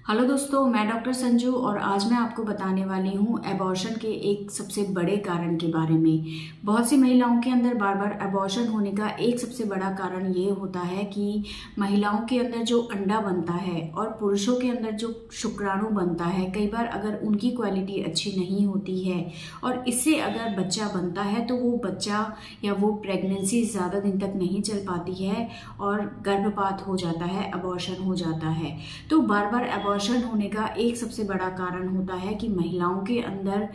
Hello दोस्तों, मैं doctor Sanju और आज मैं आपको बताने वाली हूँ एबॉर्शन के एक सबसे बड़े कारण के बारे में। बहुत सी महिलाओं के अंदर बार बार एबॉर्शन होने का एक सबसे बड़ा कारण ये होता है कि महिलाओं के अंदर जो अंडा बनता है और पुरुषों के अंदर जो शुक्राणु बनता है, कई बार अगर उनकी क्वालिटी अच्छी नहीं होती है और इससे अगर बच्चा बनता है तो वो बच्चा या वो प्रेगनेंसी ज़्यादा दिन तक नहीं चल पाती है और गर्भपात हो जाता है, एबॉर्शन हो जाता है। तो बार बार एबॉर्शन होने का एक सबसे बड़ा कारण होता है कि महिलाओं के अंदर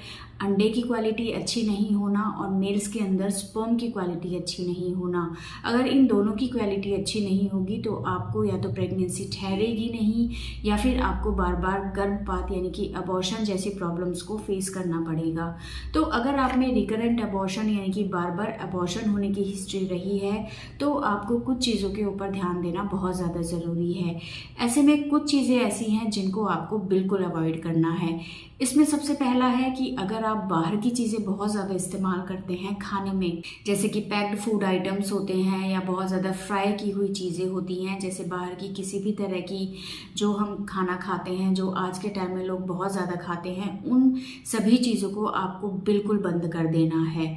अंडे की क्वालिटी अच्छी नहीं होना और मेल्स के अंदर स्पर्म की क्वालिटी अच्छी नहीं होना। अगर इन दोनों की क्वालिटी अच्छी नहीं होगी तो आपको या तो प्रेगनेंसी ठहरेगी नहीं या फिर आपको बार बार गर्भपात यानी कि अबॉर्शन जैसी प्रॉब्लम्स को फेस करना पड़ेगा। तो अगर आप में रिकरेंट अबॉर्शन यानी कि बार बार अबॉर्शन होने की हिस्ट्री रही है तो आपको कुछ चीज़ों के ऊपर ध्यान देना बहुत ज़्यादा ज़रूरी है। ऐसे में कुछ चीज़ें ऐसी हैं जिनको आपको बिल्कुल अवॉइड करना है। इसमें सबसे पहला है कि अगर आप बाहर की चीज़ें बहुत ज़्यादा इस्तेमाल करते हैं खाने में, जैसे कि पैक्ड फूड आइटम्स होते हैं या बहुत ज़्यादा फ्राई की हुई चीज़ें होती हैं, जैसे बाहर की किसी भी तरह की जो हम खाना खाते हैं, जो आज के टाइम में लोग बहुत ज़्यादा खाते हैं, उन सभी चीज़ों को आपको बिल्कुल बंद कर देना है।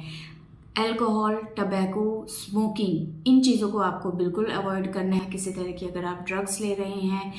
अल्कोहल, टबैको, स्मोकिंग, इन चीज़ों को आपको बिल्कुल अवॉइड करना है। किसी तरह की अगर आप ड्रग्स ले रहे हैं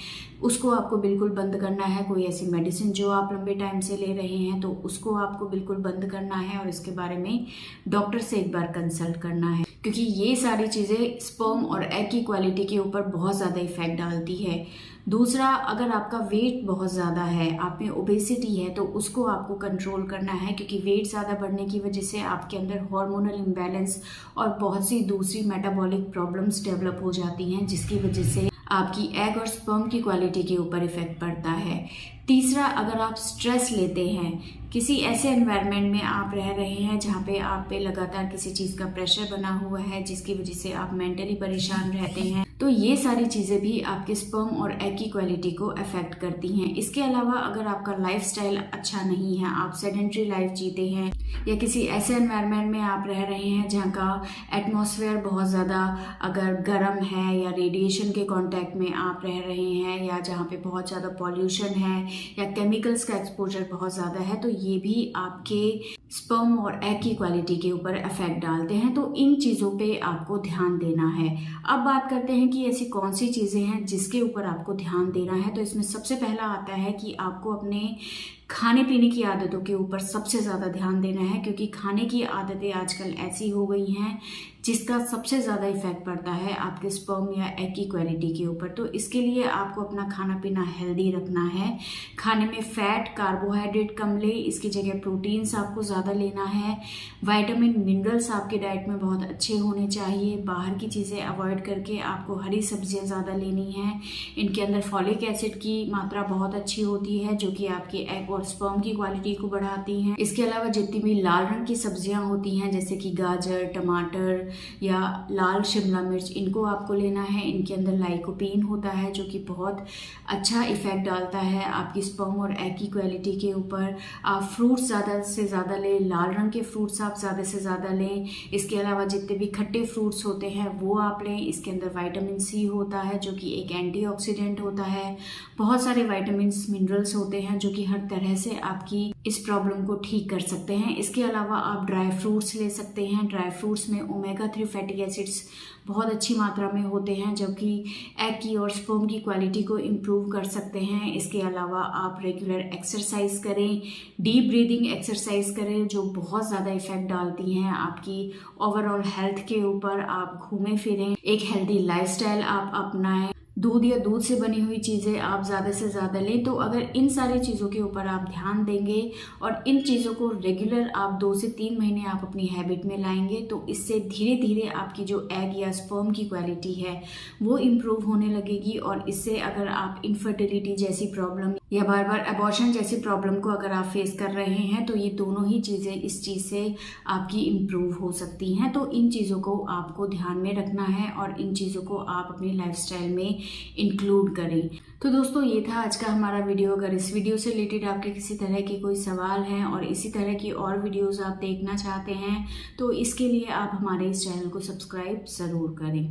उसको आपको बिल्कुल बंद करना है। कोई ऐसी मेडिसिन जो आप लंबे टाइम से ले रहे हैं तो उसको आपको बिल्कुल बंद करना है और इसके बारे में डॉक्टर से एक बार कंसल्ट करना है, क्योंकि ये सारी चीज़ें स्पर्म और एग की क्वालिटी के ऊपर बहुत ज़्यादा इफेक्ट डालती है। दूसरा, अगर आपका वेट बहुत ज़्यादा है, आप में ओबेसिटी है, तो उसको आपको कंट्रोल करना है, क्योंकि वेट ज़्यादा बढ़ने की वजह से आपके अंदर हार्मोनल इम्बैलेंस और बहुत सी दूसरी मेटाबॉलिक प्रॉब्लम्स डेवलप हो जाती हैं, जिसकी वजह से आपकी एग और स्पर्म की क्वालिटी के ऊपर इफेक्ट पड़ता है। तीसरा, अगर आप स्ट्रेस लेते हैं, किसी ऐसे एनवायरनमेंट में आप रह रहे हैं जहाँ पे आप पे लगातार किसी चीज़ का प्रेशर बना हुआ है जिसकी वजह से आप मेंटली परेशान रहते हैं, तो ये सारी चीज़ें भी आपके स्पर्म और एग की क्वालिटी को अफेक्ट करती हैं। इसके अलावा अगर आपका लाइफस्टाइल अच्छा नहीं है, आप सेडेंट्री लाइफ जीते हैं या किसी ऐसे एनवायरनमेंट में आप रह रहे हैं जहाँ का एटमॉस्फेयर बहुत ज़्यादा अगर गर्म है या रेडिएशन के कांटेक्ट में आप रह रहे हैं या जहाँ पे बहुत ज़्यादा पॉल्यूशन है या केमिकल्स का एक्सपोजर बहुत ज़्यादा है, तो ये भी आपके स्पर्म और एग की क्वालिटी के ऊपर इफेक्ट डालते हैं। तो इन चीज़ों पे आपको ध्यान देना है। अब बात करते हैं कि ऐसी कौन सी चीज़ें हैं जिसके ऊपर आपको ध्यान देना है। तो इसमें सबसे पहला आता है कि आपको अपने खाने पीने की आदतों के ऊपर सबसे ज़्यादा ध्यान देना है, क्योंकि खाने की आदतें आजकल ऐसी हो गई हैं जिसका सबसे ज़्यादा इफेक्ट पड़ता है आपके स्पर्म या एग की क्वालिटी के ऊपर। तो इसके लिए आपको अपना खाना पीना हेल्दी रखना है। खाने में फैट, कार्बोहाइड्रेट कम ले, इसकी जगह प्रोटीन्स आपको ज़्यादा लेना है। विटामिन, मिनरल्स आपके डाइट में बहुत अच्छे होने चाहिए। बाहर की चीज़ें अवॉइड करके आपको हरी सब्जियाँ ज़्यादा लेनी हैं। इनके अंदर फॉलिक एसिड की मात्रा बहुत अच्छी होती है जो कि आपके एग और स्पर्म की क्वालिटी को बढ़ाती हैं। इसके अलावा जितनी भी लाल रंग की सब्जियां होती हैं, जैसे कि गाजर, टमाटर या लाल शिमला मिर्च, इनको आपको लेना है। इनके अंदर लाइकोपीन होता है जो कि बहुत अच्छा इफेक्ट डालता है आपकी स्पर्म और एग की क्वालिटी के ऊपर। आप फ्रूट्स ज़्यादा से ज़्यादा लें, लाल रंग के फ्रूट्स आप ज़्यादा से ज़्यादा लें। इसके अलावा जितने भी खट्टे फ्रूट्स होते हैं वो आप लें। इसके अंदर विटामिन सी होता है जो कि एक एंटीऑक्सीडेंट होता है। बहुत सारे विटामिन्स, मिनरल्स होते हैं जो कि हर तरह से आपकी इस प्रॉब्लम को ठीक कर सकते हैं। इसके अलावा आप ड्राई फ्रूट्स ले सकते हैं। ड्राई फ्रूट्स में ओमेगा 3 फैटी एसिड्स बहुत अच्छी मात्रा में होते हैं जो कि एग की और स्पर्म की क्वालिटी को इम्प्रूव कर सकते हैं। इसके अलावा आप रेगुलर एक्सरसाइज करें, डीप ब्रीदिंग एक्सरसाइज करें जो बहुत ज़्यादा इफेक्ट डालती हैं आपकी ओवरऑल हेल्थ के ऊपर। आप घूमें फिरें, एक हेल्दी लाइफस्टाइल आप अपनाएं, दूध या दूध से बनी हुई चीज़ें आप ज़्यादा से ज़्यादा लें। तो अगर इन सारी चीज़ों के ऊपर आप ध्यान देंगे और इन चीज़ों को रेगुलर आप 2 से 3 महीने आप अपनी हैबिट में लाएंगे तो इससे धीरे धीरे आपकी जो एग या स्पर्म की क्वालिटी है वो इम्प्रूव होने लगेगी। और इससे अगर आप इनफर्टिलिटी जैसी प्रॉब्लम या बार बार अबॉर्शन जैसी प्रॉब्लम को अगर आप फेस कर रहे हैं तो ये दोनों ही चीज़ें इस चीज़ से आपकी इम्प्रूव हो सकती हैं। तो इन चीज़ों को आपको ध्यान में रखना है और इन चीज़ों को आप अपनी लाइफस्टाइल में इंक्लूड करें। तो दोस्तों, ये था आज का हमारा वीडियो। अगर इस वीडियो से रिलेटेड आपके किसी तरह के कोई सवाल हैं और इसी तरह की और वीडियोस आप देखना चाहते हैं तो इसके लिए आप हमारे इस चैनल को सब्सक्राइब ज़रूर करें।